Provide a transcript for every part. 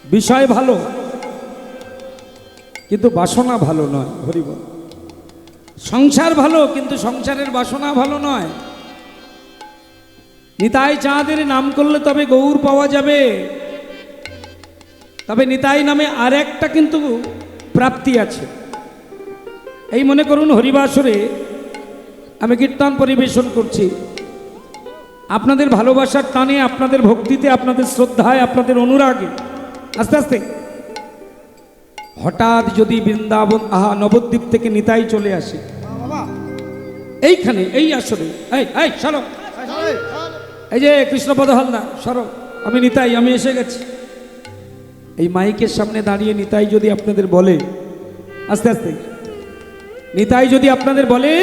বিষয় ভালো কিন্তু বাসনা ভালো নয়। হরিবল। সংসার ভালো কিন্তু সংসারের বাসনা ভালো নয়। নিতাই চাঁদের নাম করলে তবে গৌর পাওয়া যাবে। তবে নিতাই নামে আর একটা কিন্তু প্রাপ্তি আছে। এই মনে করুন হরিবাসরে আমি কীর্তন পরিবেশন করছি, আপনাদের ভালোবাসার টানে, আপনাদের ভক্তিতে, আপনাদের শ্রদ্ধায়, আপনাদের অনুরাগে আস্তে আস্তে হঠাৎ যদি বৃন্দাবন নবদ্বীপ থেকে নিতাই চলে আসে এইখানে, এই আসরে, এই সরো, এই যে কৃষ্ণপদ হালদার সরো, আমি নিতাই, আমি এসে গেছি। এই মাইকের সামনে দাঁড়িয়ে নিতাই যদি আপনাদের বলে, আস্তে আস্তে নিতাই যদি আপনাদের বলে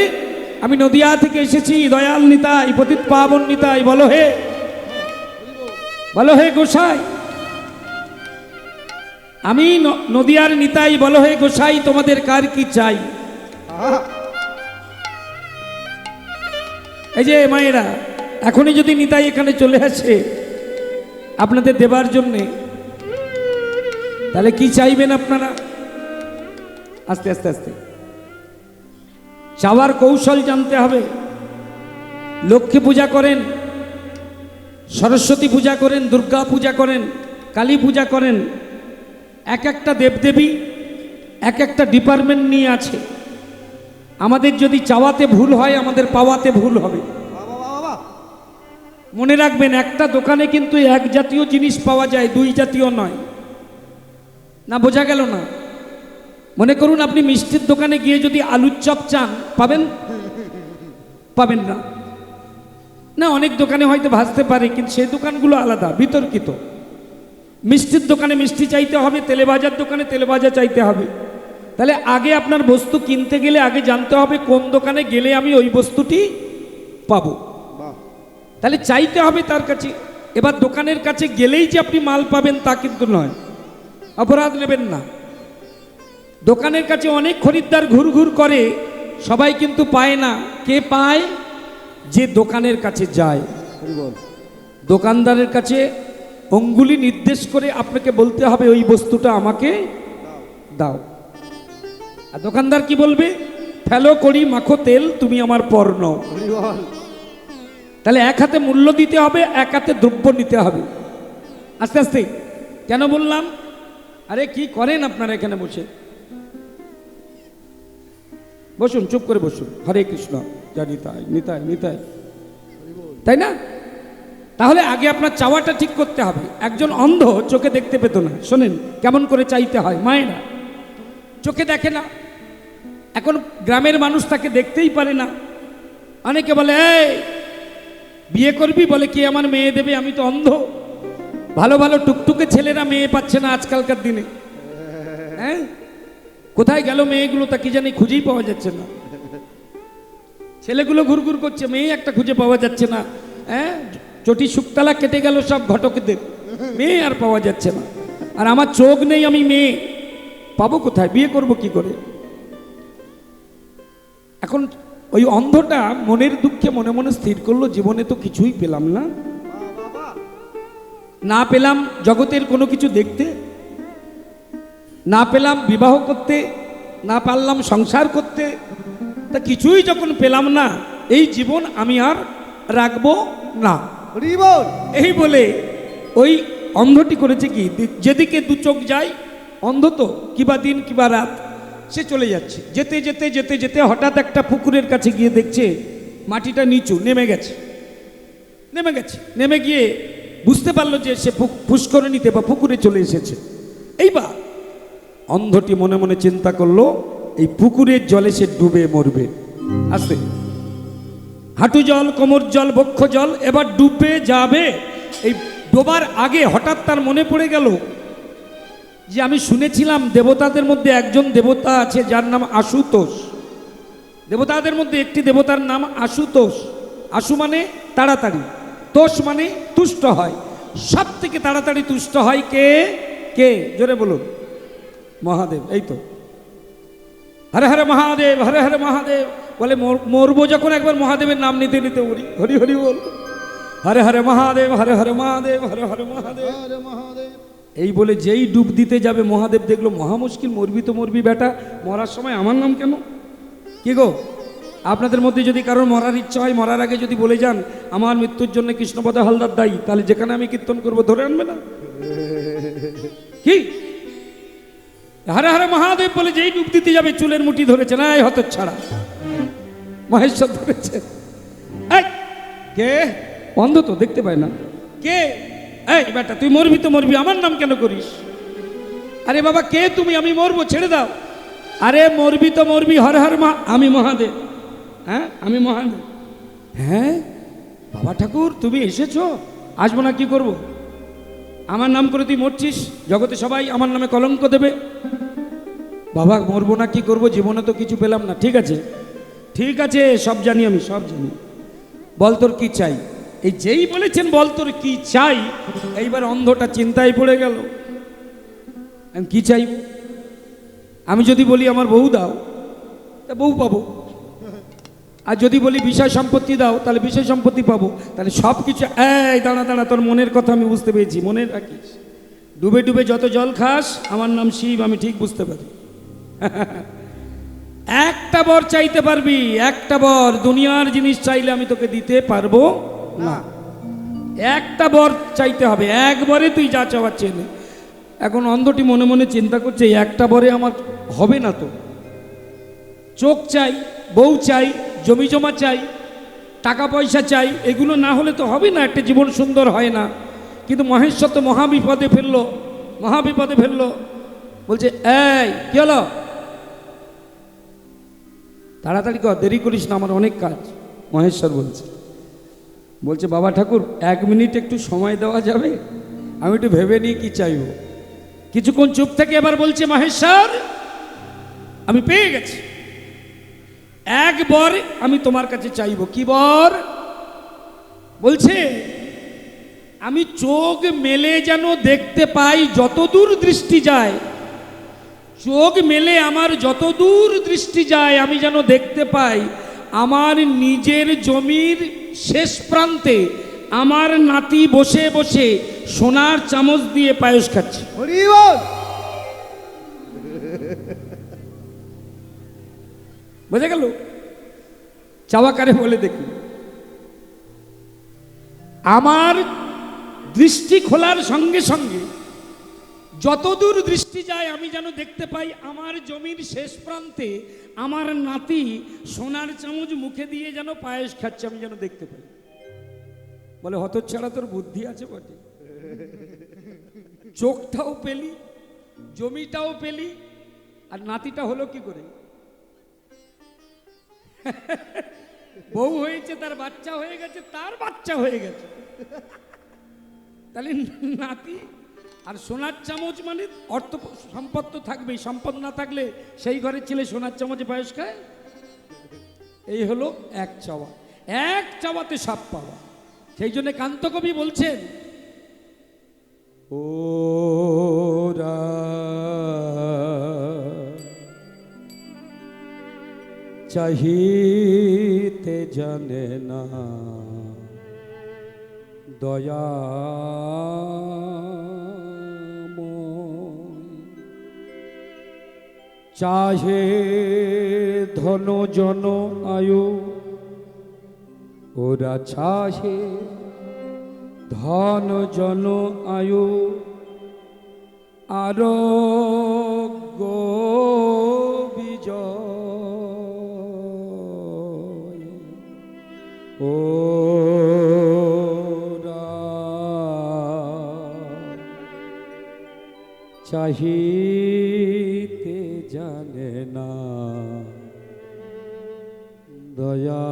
আমি নদিয়া থেকে এসেছি, দয়াল নিতাই, পতিত পাবন নিতাই, বলো হে, বলো হে গোসাই, আমি নদিয়ার নিতাই, বলো হে গোসাই, তোমাদের কার কি চাই। এই যে মায়েরা, এখনই যদি নিতাই এখানে চলে আসে আপনাদের দেবার জন্যে, তাহলে কি চাইবেন আপনারা? আস্তে আস্তে আস্তে চাওয়ার কৌশল জানতে হবে। লক্ষ্মী পূজা করেন, সরস্বতী পূজা করেন, দুর্গা পূজা করেন, কালী পূজা করেন, এক একটা দেবদেবী এক একটা ডিপার্টমেন্ট নিয়ে আছে। আমাদের যদি চাওয়াতে ভুল হয় আমাদের পাওয়াতে ভুল হবে। মনে রাখবেন, একটা দোকানে কিন্তু এক জাতীয় জিনিস পাওয়া যায়, দুই জাতীয় নয়। না বোঝা গেল না? মনে করুন আপনি মিষ্টির দোকানে গিয়ে যদি আলুর চপ চান, পাবেন? পাবেন না। না, অনেক দোকানে হয়তো ভাজতে পারে, কিন্তু সেই দোকানগুলো আলাদা, বিতর্কিত। মিষ্টির দোকানে মিষ্টি চাইতে হবে, তেলে ভাজার দোকানে তেলে ভাজা চাইতে হবে। তাহলে আগে আপনার বস্তু কিনতে গেলে আগে জানতে হবে কোন দোকানে গেলে আমি ওই বস্তুটি পাবো। তাহলে চাইতে হবে তার কাছে। এবার দোকানের কাছে গেলেই যে আপনি মাল পাবেন তা কিন্তু নয়, অপরাধ নেবেন না। দোকানের কাছে অনেক খরিদ্দার ঘুরঘুর করে, সবাই কিন্তু পায় না। কে পায়? যে দোকানের কাছে যায়। দোকানদারের কাছে অঙ্গুলি নির্দেশ করে আপনাকে বলতে হবে ওই বস্তুটা আমাকে দাও। আর দোকানদার কি বলবে? ফেলো করি মাখো তেল, তুমি আমার পণ্য। তাহলে এক হাতে মূল্য দিতে হবে, এক হাতে দ্রব্য নিতে হবে। আস্তে আস্তে কেন বললাম? আরে কি করেন আপনারা এখানে বসে? বসুন, চুপ করে বসুন। হরে কৃষ্ণ, যা নিতাই নিতাই নিতাই, তাই না? তাহলে আগে আপনার চাওয়াটা ঠিক করতে হবে। একজন অন্ধ চোখে দেখতে পেত না, শোনেন কেমন করে চাইতে হয়। মায়েরা চোখে দেখে না, এখন গ্রামের মানুষ তাকে দেখতেই পারে না। অনেকে বলে এই বিয়ে করবি? বলে কে আমার মেয়ে দেবে? আমি তো অন্ধ। ভালো ভালো টুকটুকে ছেলেরা মেয়ে পাচ্ছে না আজকালকার দিনে। হ্যাঁ, কোথায় গেল মেয়েগুলো তা কি জানি খুঁজেই পাওয়া যাচ্ছে না। ছেলেগুলো ঘুরঘুর করছে, মেয়ে একটা খুঁজে পাওয়া যাচ্ছে না। হ্যাঁ, চটি শুকতালা কেটে গেল সব ঘটকদের, মেয়ে আর পাওয়া যাচ্ছে না। আর আমার চোখ নেই, আমি মেয়ে পাবো কোথায়? বিয়ে করব কি করে? এখন ওই অন্ধটা মনের দুঃখে মনে মনে স্থির করলো, জীবনে তো কিছুই পেলাম না, না পেলাম জগতের কোনো কিছু দেখতে, না পেলাম বিবাহ করতে, না পারলাম সংসার করতে, তা কিছুই যখন পেলাম না, এই জীবন আমি আর রাখবো না। এই বলে ওই অন্ধটি করেছে কি, যেদিকে দু চোখ যায়, অন্ধ তো কিবা দিন কিবা রাত, সে চলে যাচ্ছে। যেতে যেতে যেতে যেতে হঠাৎ একটা পুকুরের কাছে গিয়ে দেখছে মাটিটা নিচু, নেমে গেছে। নেমে গিয়ে বুঝতে পারলো যে সে পুষ্করিণীতে বা পুকুরে চলে এসেছে। এইবার অন্ধটি মনে মনে চিন্তা করলো এই পুকুরের জলে সে ডুবে মরবে। আসতে হাঁটু জল, কোমর জল, বক্ষ জল, এবার ডুবে যাবে। এই ডোবার আগে হঠাৎ তার মনে পড়ে গেল যে আমি শুনেছিলাম দেবতাদের মধ্যে একজন দেবতা আছে যার নাম আশুতোষ। দেবতাদের মধ্যে একটি দেবতার নাম আশুতোষ। আশু মানে তাড়াতাড়ি, তোষ মানে তুষ্ট হয়। সব থেকে তাড়াতাড়ি তুষ্ট হয় কে? কে? জোরে বলুন। মহাদেব। এই তো, হরে হরে মহাদেব, হরে হরে মহাদেব বলে মরবো যখন একবার মহাদেবের নাম নিতে নিতে হরি হরি হরি বল। হরে হরে মহাদেব, হরে হরে মহাদেব, হরে হরে মহাদেব, হরে মহাদেব। এই বলে যেই ডুব দিতে যাবে মহাদেব দেখলো মহা মুশকিল, মরবি তো মরবি বেটা, মরার সময় আমার নাম কেন? কি গো, আপনাদের মধ্যে যদি কারোর মরার ইচ্ছা হয়, মরার আগে যদি বলে যান আমার মৃত্যুর জন্য কৃষ্ণপদ হালদার দায়ী, তাহলে যেখানে আমি কীর্তন করবো ধরে আনবে না? কি হারে হারে মহাদেব বলে যেই ডুব দিতে যাবে চুলের মুঠি ধরেছে, না এই হতচ্ছাড়া মহেশ্বর ধরেছে। এই কে? অন্ধ তো, দেখতে পায় না। কে? এই বেটা তুই মরবি তো মরবি, আমার নাম কেন করিস? আরে বাবা কে তুমি? আমি মরবো, ছেড়ে দাও। আরে মরবি তো মরবি, হর হর মা, আমি মহাদেব। হ্যাঁ আমি মহাদেব। হ্যাঁ বাবা ঠাকুর তুমি এসেছো, আসবো না কি করব? আমার নাম করে তুই মরছিস, জগতে সবাই আমার নামে কলঙ্ক দেবে। বাবা মরবো না কি করব, জীবনে তো কিছু পেলাম না। ঠিক আছে ঠিক আছে, সব জানি আমি, সব জানি। বল তোর কি চাই? এই যেই বলেছেন বল তোর কি চাই, এইবার অন্ধটা চিন্তায় পড়ে গেল। আমি কি চাই? আমি যদি বলি আমার বউ দাও, তা বউ পাবো। আর যদি বলি বিষয় সম্পত্তি দাও, তাহলে বিষয় সম্পত্তি পাবো। তাহলে সব কিছু। এই দাঁড়া দাঁড়া, তোর মনের কথা আমি বুঝতে পেরেছি, মনে রাখিস। ডুবে ডুবে যত জল খাস, আমার নাম শিব, আমি ঠিক বুঝতে পারি। একটা বর চাইতে পারবি, একটা বর। দুনিয়ার জিনিস চাইলে আমি তোকে দিতে পারবো না। একটা বর চাইতে হবে, একবারে তুই যা চাওয়ার চেয়ে। এখন অন্ধটি মনে মনে চিন্তা করছে একটা বরে আমার হবে না তো। চোখ চাই, বউ চাই, জমি জমা চাই, টাকা পয়সা চাই, এগুলো না হলে তো হবে না, একটা জীবন সুন্দর হয় না। কিন্তু মহেশ্বর তো মহাবিপদে ফেললো, মহাবিপদে ফেললো। বলছে এই কি হলো, তাড়াতাড়ি কর, দেরি করিস না, আমার অনেক কাজ। মহেশ্বর বলছে বাবা ঠাকুর 1 মিনিট একটু সময় দেওয়া যাবে? আমি একটু ভেবে নিই কি চাইব। কিছুক্ষণ চুপ থেকে এবার বলছে মহেশ্বর আমি পেয়ে গেছি, এক বর আমি তোমার কাছে চাইব। কি বর? বলছে আমি চোখ মেলে যেন দেখতে পাই যতদূর দৃষ্টি যায়, চোখ মেলে আমার যতদূর দৃষ্টি যায় আমি যেন দেখতে পাই আমার নিজের জমির শেষ প্রান্তে আমার নাতি বসে বসে সোনার চামচ দিয়ে পায়েস খাচ্ছে। বোঝা গেল? চাওয়াকারে বলে দেখি, আমার দৃষ্টি খোলার সঙ্গে সঙ্গে যতদূর দৃষ্টি যায় আমি যেন দেখতে পাই আমার জমির শেষ প্রান্তে আমার নাতি সোনার চামচ মুখে দিয়ে যেন পায়েস খাচ্ছে, আমি যেন দেখতে পাই। বলে হতচ্ছাড়া তোর বুদ্ধি আছে বটে, চোখটাও পেলি, জমিটাও পেলি, আর নাতিটা হলো কি করে? বউ হয়েছে, তার বাচ্চা হয়ে গেছে, তার বাচ্চা হয়ে গেছে, তাহলে নাতি আর সোনার চামচ মানে অর্থ সম্পদ তো থাকবেই, সম্পদ না থাকলে সেই ঘরের ছেলে সোনার চামচে পায়েস খায়? এই হলো এক চাওয়া, এক চাওয়াতে সব পাওয়া। সেই জন্য কান্তকবি বলছেন ও চাহিতে জানে না দয়া চাহে ধন জন আয়ু, ওরা চাহে ধন জন আয়ু আরোগ্য বিজয়। ও চাহিতে জানে না দয়া।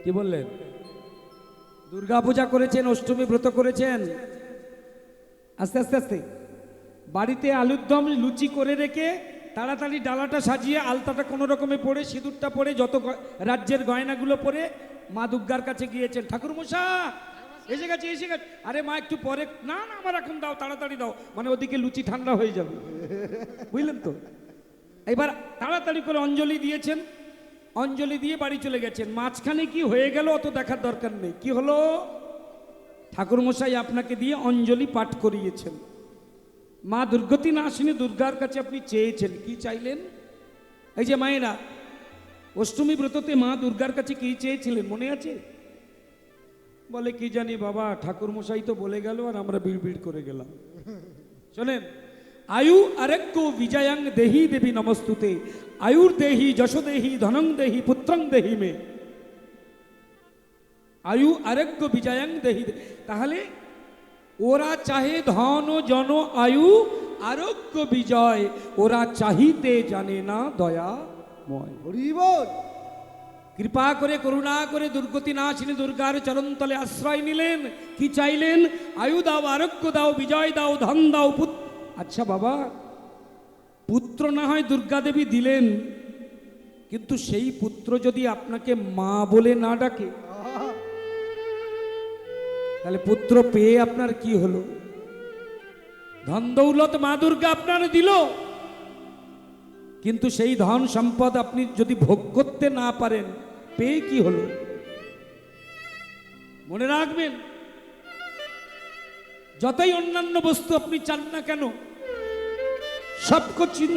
কি বললেন? দুর্গা পূজা করেছেন, অষ্টমী ব্রত করেছেন, আস্তে আস্তে আস্তে বাড়িতে আলুর দম লুচি করে রেখে তাড়াতাড়ি ডালাটা সাজিয়ে আলতাটা কোনো রকমে পরে সিঁদুরটা পরে যত রাজ্যের গয়নাগুলো পরে মা দুর্গার কাছে গিয়েছেন। ঠাকুর মশা এসে গেছে, এসে গেছে। আরে মা একটু পরে, না না আমার এখন দাও, তাড়াতাড়ি দাও, মানে ওদিকে লুচি ঠান্ডা হয়ে যাবে, বুঝলেন তো? এবার তাড়াতাড়ি করে অঞ্জলি দিয়েছেন, অঞ্জলি দিয়ে বাড়ি চলে গেছেন। মাঝখানে কি হয়ে গেল অত দেখার দরকার নেই। কি হলো? ঠাকুরমশাই আপনাকে দিয়ে অঞ্জলি পাঠ করিয়েছেন। মা দুর্গতি নাশিনী দুর্গার কাছে আপনি চেয়েছেন, কি চাইলেন? এই যে মায়েরা অষ্টমী ব্রততে মা দুর্গার কাছে কি চেয়েছিলেন মনে আছে? বলে কি জানি বাবা, ঠাকুরমশাই তো বলে গেল আর আমরা বিড় করে গেলাম। শোনেন, আয়ু আরেক্য বিজয়াং দেহি দেবী নমস্তুতে, আয়ুর দেহি যশ দেহি ধনং দেহি পুত্রং দেহি মে, আয়ু আরেক্য বিজয়াং দেহি। তাহলে ওরা চাহে ধন জন আয়ু আরোগ্য বিজয়, ওরা চাহিতে জানে না দয়াময়। হরি বল। কৃপা করে করুণা করে দুর্গতি নাশিনী দুর্গার চরণতলে আশ্রয় নিলেন। কি চাইলেন? আয়ু দাও, আরোগ্য দাও, বিজয় দাও, ধন দাও, আচ্ছা বাবা, পুত্র না হয় দুর্গা দেবী দিলেন, কিন্তু সেই পুত্র যদি আপনাকে মা বলে না ডাকে, তাহলে পুত্র পেয়ে আপনার কি হলো? ধন দৌলত মা দুর্গা আপনার দিল, কিন্তু সেই ধন সম্পদ আপনি যদি ভোগ করতে না পারেন, পেয়ে কি হলো? মনে রাখবেন, যতই অন্যান্য বস্তু আপনি চান না কেন, সবকিছুর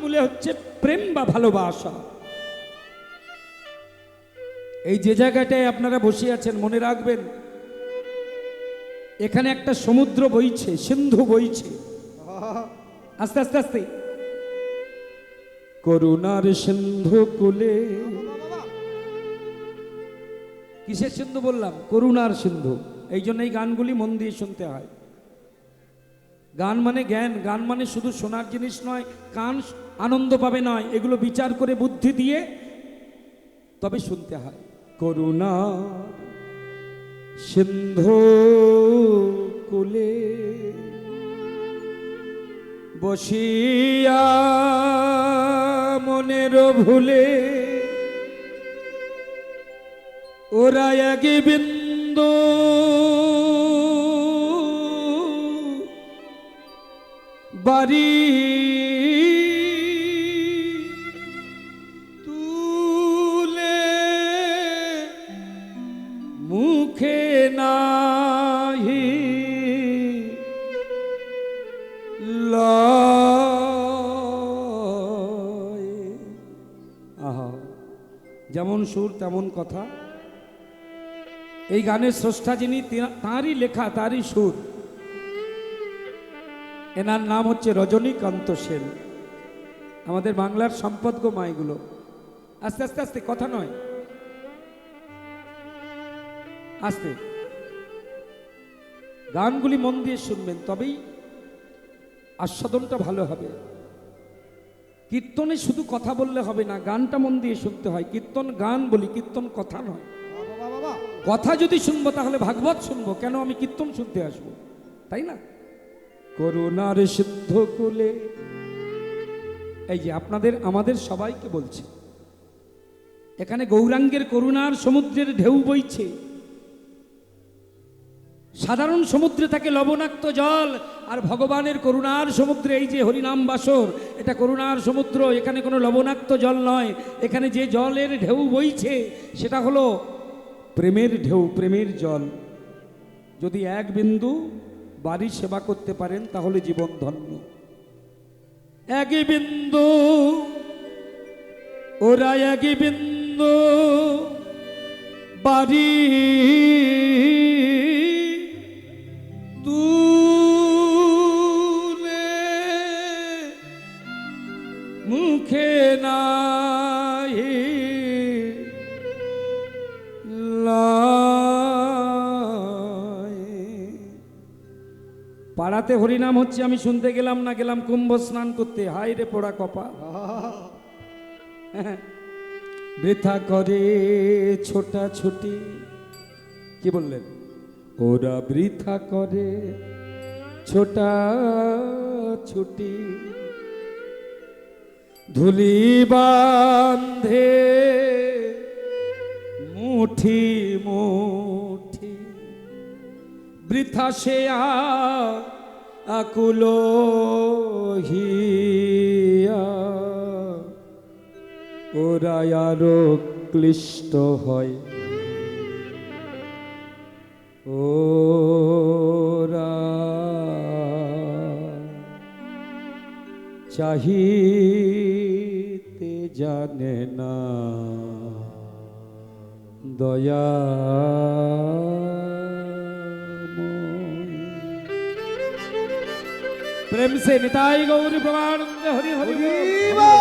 মূলে হচ্ছে প্রেম বা ভালোবাসা। এই যে জায়গাটায় আপনারা বসে আছেন, মনে রাখবেন, এখানে একটা সমুদ্র বইছে, সিন্ধু বইছে। আস্তে আস্তে আস্তে, করুণার সিন্ধু কুলে, কিসের সিন্ধু বললাম? করুণার সিন্ধু। এই জন্য এই গানগুলি মন দিয়ে শুনতে হয়। গান মানে জ্ঞান, গান মানে শুধু শোনার জিনিস নয়, কান আনন্দ পাবে নয়, এগুলো বিচার করে বুদ্ধি দিয়ে তবে শুনতে হয়। করুণা সিন্ধু কুলে বসিয়া মনের ভুলে, ওরা এক বিন্দু বাড়ি তুলে মুখে নাহি লয়। আহা, যেমন সুর তেমন কথা। এই গানের স্রষ্টা যিনি, তাঁরই লেখা, তাঁরই সুর। এনার নাম হচ্ছে রজনীকান্ত সেন। আমাদের বাংলার সম্পদ গো মাইগুলো। আস্তে আস্তে আস্তে, কথা নয়, আস্তে। গানগুলি মন দিয়ে শুনবেন, তবেই আস্বাদনটা ভালো হবে। কীর্তনে শুধু কথা বললে হবে না, গানটা মন দিয়ে শুনতে হয়। কীর্তন গান বলি, কীর্তন কথা নয়। কথা যদি শুনবো তাহলে ভাগবত শুনবো, কেন আমি কীর্তন শুনতে আসবো? তাই না? করুণার সিদ্ধ কুলে, এই যে আপনাদের আমাদের সবাইকে বলছে, এখানে গৌরাঙ্গের করুণার সমুদ্রের ঢেউ বইছে। সাধারণ সমুদ্রে থাকে লবণাক্ত জল, আর ভগবানের করুণার সমুদ্রে এই যে হরিনাম বাসর, এটা করুণার সমুদ্র। এখানে কোনো লবণাক্ত জল নয়, এখানে যে জলের ঢেউ বইছে সেটা হলো প্রেমের ঢেউ, প্রেমের জল। যদি এক বিন্দু বাড়ি সেবা করতে পারেন তাহলে জীবন ধন্য। এক বিন্দু, ওরা এক বিন্দু বাড়ি তুলে মুখে নাহি লয়। পাড়াতে হরিনাম হচ্ছে, আমি শুনতে গেলাম না, গেলাম কুম্ভ স্নান করতে। হায় রে পোড়া কপা, বৃথা করে ছোটা ছুটি। কি বললেন? ওরা বৃথা করে ছোটা ছুটি, ধুলি বান্ধে মুঠি মুঠি, বৃথা সে আকুল হিয়া, ওরা আরো ক্লিষ্ট হয়। ওরা চাহিতে জানে না দয়া। প্রেম সে নিতাই গৌর প্রমানন্দে হরি হরি বল।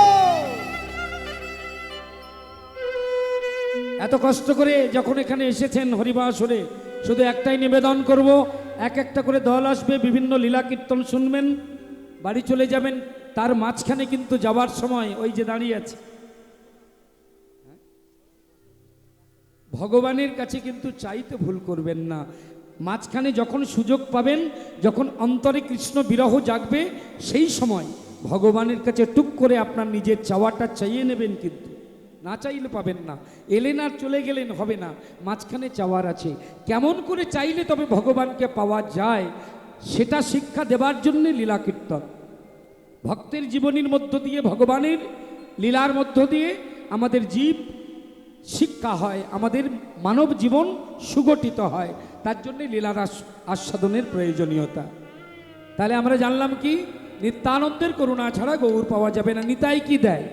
এত কষ্ট করে যখন এখানে এসেছেন হরিবাসরে, শুধু একটাই নিবেদন করব, এক একটা করে দল আসবে, বিভিন্ন লীলা কীর্তন শুনবেন, বাড়ি চলে যাবেন। তার মাঝখানে কিন্তু যাওয়ার সময় ওই যে দাঁড়িয়ে আছে, ভগবানের কাছে কিন্তু চাইতে ভুল করবেন না। মাঝখানে যখন সুযোগ পাবেন, যখন অন্তরে কৃষ্ণ বিরহ জাগবে, সেই সময় ভগবানের কাছে টুক করে আপনার নিজের চাওয়াটা চাইয়ে নেবেন, কিন্তু না চাইলে পাবেন না। এলেন আর চলে গেলেন হবে না, মাঝখানে চাওয়ার আছে। কেমন করে চাইলে তবে ভগবানকে পাওয়া যায়, সেটা শিক্ষা দেবার জন্য লীলা কীর্তন। ভক্তের জীবনীর মধ্য দিয়ে, ভগবানের লীলার মধ্য দিয়ে আমাদের জীব শিক্ষা হয়, আমাদের মানব জীবন সুগঠিত হয়। তার জন্যে লীলার আস্বাদনের প্রয়োজনীয়তা। তাহলে আমরা জানলাম কি, নিত্যানন্দের করুণা ছাড়া গৌর পাওয়া যাবে না। নিতাই কি দেয়,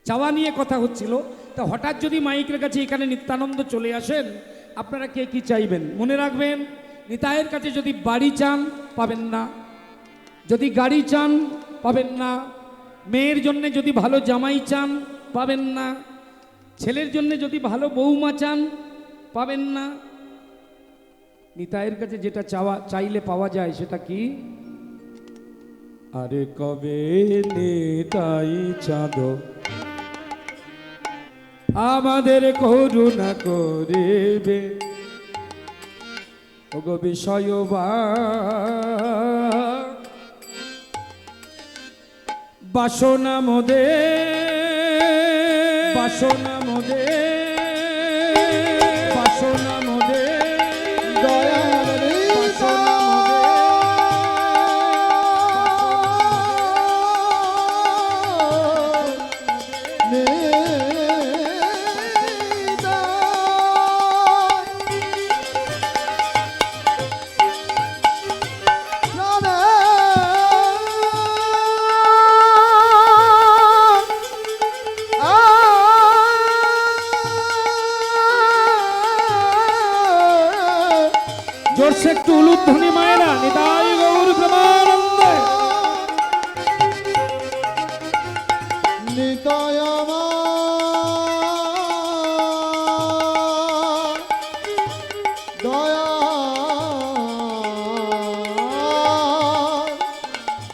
চাওয়া নিয়ে কথা হচ্ছিল। তা হঠাৎ যদি মাইকের কাছে এখানে নিত্যানন্দ চলে আসেন, আপনারা কে কি চাইবেন? মনে রাখবেন, নিতাইয়ের কাছে যদি বাড়ি চান পাবেন না, যদি গাড়ি চান পাবেন না, মেয়ের জন্য যদি ভালো জামাই চান পাবেন না, ছেলের জন্য যদি ভালো বৌমা চান পাবেন না। নিতাইয়ের কাছে যেটা চাইলে পাওয়া যায় সেটা কি? আরে কবে নিতাই চাঁদ আমাদের করুণা করিবে, ওগো বিষয় বাসনা মোদে, বাসনা মোদে, বাসনা মোদে, দয়াল বাসনা জোরসে একটু উলুধ্বনি মায়েরা, নিতাই গৌর প্রেমানন্দে। নিতাই আমার দয়া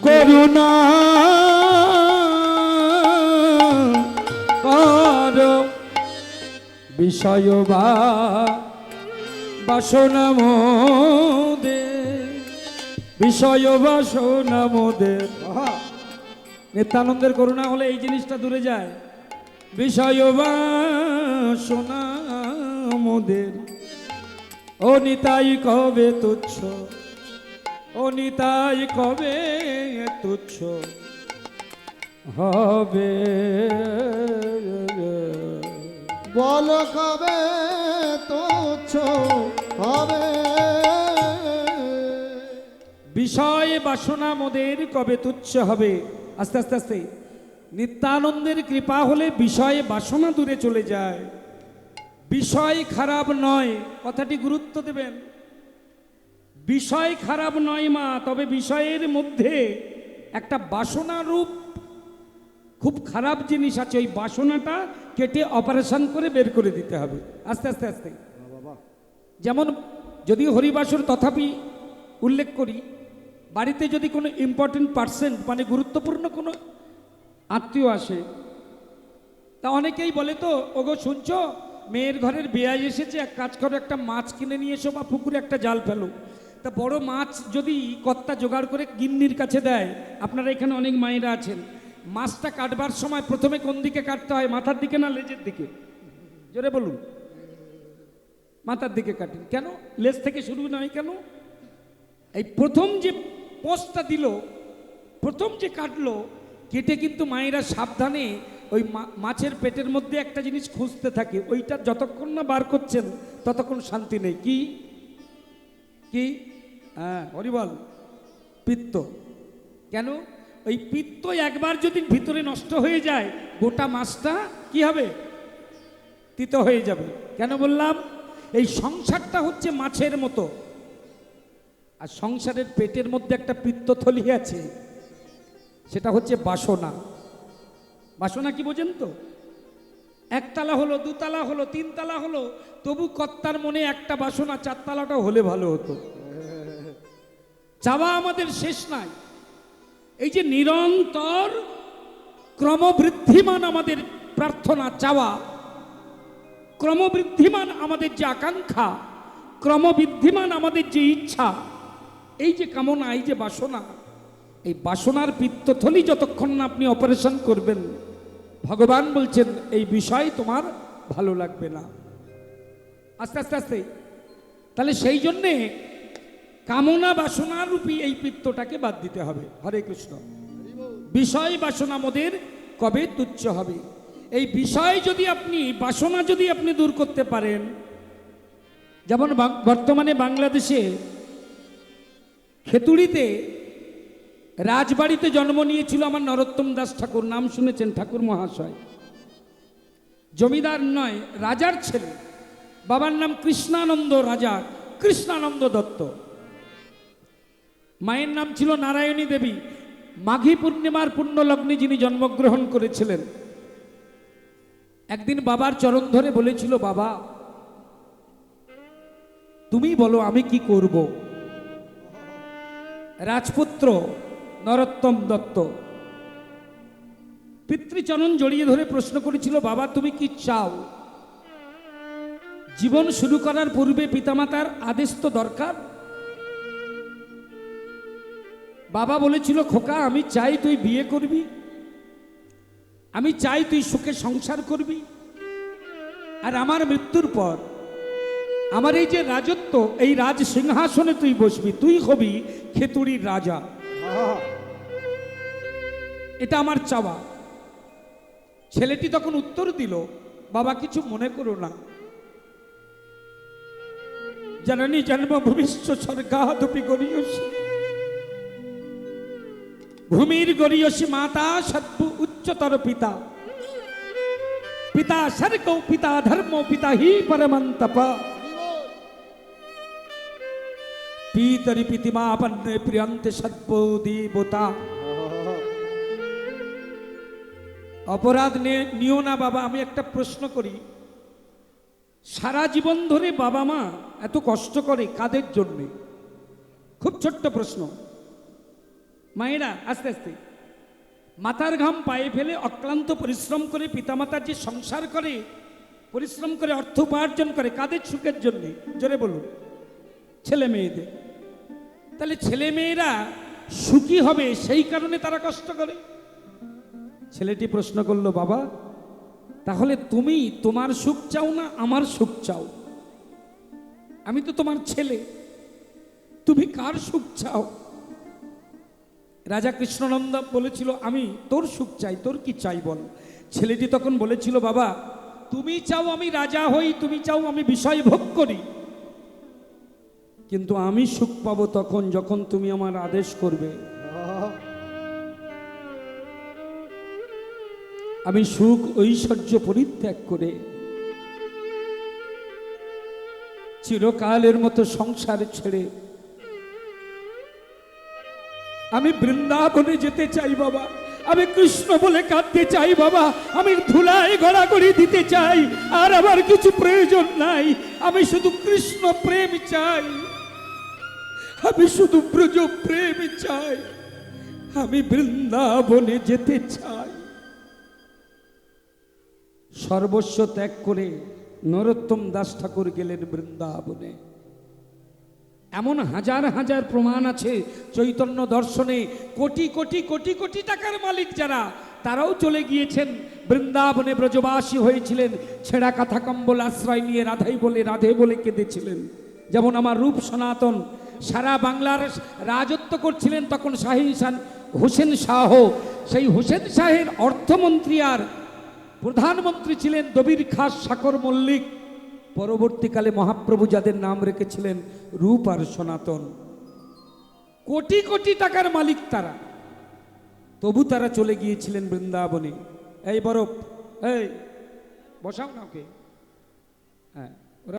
করুণা কর বিষয় বাসনা মোদে, বিষয় বাসনা মোদে। নিত্যানন্দের করুণা হলে এই জিনিসটা দূরে যায়। বিষয় বাসনা মোদের, ও নিতাই কবে তুচ্ছ, ও নিতাই কবে তুচ্ছ হবে, বল কবে তুচ্ছ হবে। বিষয় বাসনা মোদের কবে তুচ্ছ হবে। আস্তে আস্তে আস্তে নিত্যানন্দের কৃপা হলে বিষয় বাসনা দূরে চলে যায়। বিষয় খারাপ নয়, কথাটি গুরুত্ব দেবেন। বিষয় খারাপ নয় মা, তবে বিষয়ের মধ্যে একটা বাসনা রূপ খুব খারাপ জিনিস আছে। ওই বাসনাটা কেটে অপারেশন করে বের করে দিতে হবে আস্তে আস্তে আস্তে। যেমন যদি হরিবাসর তথাপি উল্লেখ করি, বাড়িতে যদি কোনো ইম্পর্টেন্ট পার্সেন্ট মানে গুরুত্বপূর্ণ কোনো আত্মীয় আসে, তা অনেকেই বলে তো, ওগো শুনছো মেয়ের ঘরের বেয়াই এসেছে, এক কাজ করো একটা মাছ কিনে নিয়ে এসো বা পুকুরে একটা জাল ফেলো। তা বড় মাছ যদি কর্তা জোগাড় করে গিন্নির কাছে দেয়, আপনারা এখানে অনেক মায়েরা আছেন, মাছটা কাটবার সময় প্রথমে কোন দিকে কাটতে হয়, মাথার দিকে না লেজের দিকে? জোরে বলুন। মাথার দিকে কাটেন কেন? লেজ থেকে শুরু নয় কেন? এই প্রথম যে পোস্টটা দিল, প্রথম যে কাটলো, কেটে কিন্তু মায়েরা সাবধানে ওই মাছের পেটের মধ্যে একটা জিনিস খুঁজতে থাকে, ওইটা যতক্ষণ না বার করছেন ততক্ষণ শান্তি নেই। কি কি? হ্যাঁ, হরিবল, পিত্ত। কেন? ওই পিত্ত একবার যদি ভিতরে নষ্ট হয়ে যায়, গোটা মাছটা কি হবে? তিতো হয়ে যাবে। কেন বললাম? এই সংসারটা হচ্ছে মাছের মতো, আর সংসারের পেটের মধ্যে একটা পিত্তথলি আছে, সেটা হচ্ছে বাসনা। বাসনা কি বোঝেন তো? একতলা হলো, দুতলা হলো, তিনতলা হলো, তবু কর্তার মনে একটা বাসনা, চারতলাটাও হলে ভালো হতো। চাওয়া আমাদের শেষ নাই। এই যে নিরন্তর ক্রমবৃদ্ধিমান আমাদের প্রার্থনা, চাওয়া, ক্রমবৃদ্ধিমান আমাদের যে আকাঙ্ক্ষা, ক্রমবৃদ্ধিমান আমাদের যে ইচ্ছা, এই যে কামনা, এই যে বাসনা, এই বাসনার পিত্তথলি যতক্ষণ না আপনি অপারেশন করবেন, ভগবান বলছেন এই বিষয় তোমার ভালো লাগবে না। আস্তে আস্তে আস্তে। তাহলে সেই জন্যে কামনা বাসনা রূপী এই পিত্তটাকে বাদ দিতে হবে। হরে কৃষ্ণ। বিষয় বাসনা মোদের কবে তুচ্ছ হবে? এই বিষয় যদি আপনি, বাসনা যদি আপনি দূর করতে পারেন, যেমন বর্তমানে বাংলাদেশে খেতুড়িতে রাজবাড়িতে জন্ম নিয়েছিল আমার নরোত্তম দাস ঠাকুর, নাম শুনেছেন ঠাকুর মহাশয়। জমিদার নয়, রাজার ছেলে। বাবার নাম কৃষ্ণানন্দ রাজা, কৃষ্ণানন্দ দত্ত। মায়ের নাম ছিল নারায়ণী দেবী। মাঘী পূর্ণিমার পুণ্য লগ্নে যিনি জন্মগ্রহণ করেছিলেন। একদিন বাবার চরণ ধরে বলেছিল, বাবা তুমি বলো আমি কি করব? রাজপুত্র নরোত্তম দত্ত পিতৃচরণ জড়িয়ে ধরে প্রশ্ন করেছিল, বাবা তুমি কি চাও? জীবন শুরু করার পূর্বে পিতামাতার আদেশ তো দরকার। বাবা বলেছিল, খোকা আমি চাই তুই বিয়ে করবি, আমি চাই তুই সুখে সংসার করবি, আর আমার মৃত্যুর পর আমার এই যে রাজত্ব, এই রাজ সিংহাসনে তুই বসবি, তুই হবি খেতুড়ির রাজা। এটা আমার চাওয়া। ছেলেটি তখন উত্তর দিল, বাবা কিছু মনে করো না, জননী জন্ম ভবিষ্য স্বর্গাদপি গরীয়সী, ভূমির গরীয়সী মাতা সদ্য উচ্চতর পিতা, পিতা স্বর্গ পিতা ধর্ম পিতা হি পরমন্তপ, পিতরি পিতিমাপন্নে প্রিয়ন্তে সদ্য দেবতা। অপরাধ নিও না বাবা। আমি একটা প্রশ্ন করি, সারা জীবন ধরে বাবা মা এত কষ্ট করে কাদের জন্যে? খুব ছোট্ট প্রশ্ন। মায়েরা আস্তে আস্তে মাথার ঘাম পায়ে ফেলে অক্লান্ত পরিশ্রম করে পিতামাতার যে সংসার করে, পরিশ্রম করে অর্থ উপার্জন করে, কাদের সুখের জন্যে? জোরে বলুন। ছেলে মেয়েদের। তাহলে ছেলে মেয়েরা সুখী হবে সেই কারণে তারা কষ্ট করে। ছেলেটি প্রশ্ন করলো, বাবা তাহলে তুমি তোমার সুখ চাও না আমার সুখ চাও? আমি তো তোমার ছেলে, তুমি কার সুখ চাও? রাজা কৃষ্ণনন্দ বলেছিল, আমি তোর সুখ চাই, তোর কি চাই বল। ছেলেটি তখন বলেছিল, বাবা তুমি চাও আমি রাজা হই, তুমি চাও আমি বিষয় ভোগ করি, কিন্তু আমি সুখ পাবো তখন যখন তুমি আমার আদেশ করবে। আমি সুখ ঐশ্বর্য পরিত্যাগ করে চিরকালের মতো সংসার ছেড়ে আমি বৃন্দাবনে যেতে চাই বাবা। আমি কৃষ্ণ বলে কাঁদতে চাই বাবা। আমি ধুলায় গড়াগড়ি দিতে চাই, আর আমার কিছু প্রয়োজন নাই। আমি শুধু কৃষ্ণ প্রেম চাই, আমি শুধু ব্রজ প্রেম চাই, আমি বৃন্দাবনে যেতে চাই। সর্বস্ব ত্যাগ করে নরোত্তম দাস ঠাকুর গেলেন বৃন্দাবনে। এমন হাজার হাজার প্রমাণ আছে চৈতন্য দর্শনে। কোটি কোটি কোটি কোটি টাকার মালিক যারা, তারাও চলে গিয়েছেন বৃন্দাবনে, ব্রজবাসী হয়েছিলেন। ছেঁড়া কাঁথা কম্বল আশ্রয় নিয়ে রাধাই বলে রাধে বলে কেঁদেছিলেন। যেমন আমার রূপ সনাতন সারা বাংলার রাজত্ব করছিলেন তখন শাহী হোসেন শাহ। সেই হোসেন শাহের অর্থমন্ত্রী আর প্রধানমন্ত্রী ছিলেন দবির খাস সাকর মল্লিক, পরবর্তীকালে মহাপ্রভু যাদের নাম রেখেছিলেন রূপ আর সনাতন। কোটি কোটি টাকার মালিক তারা, তবু তারা চলে গিয়েছিলেন বৃন্দাবনে। এই বরফ, এই বসাও না ওকে, হ্যাঁ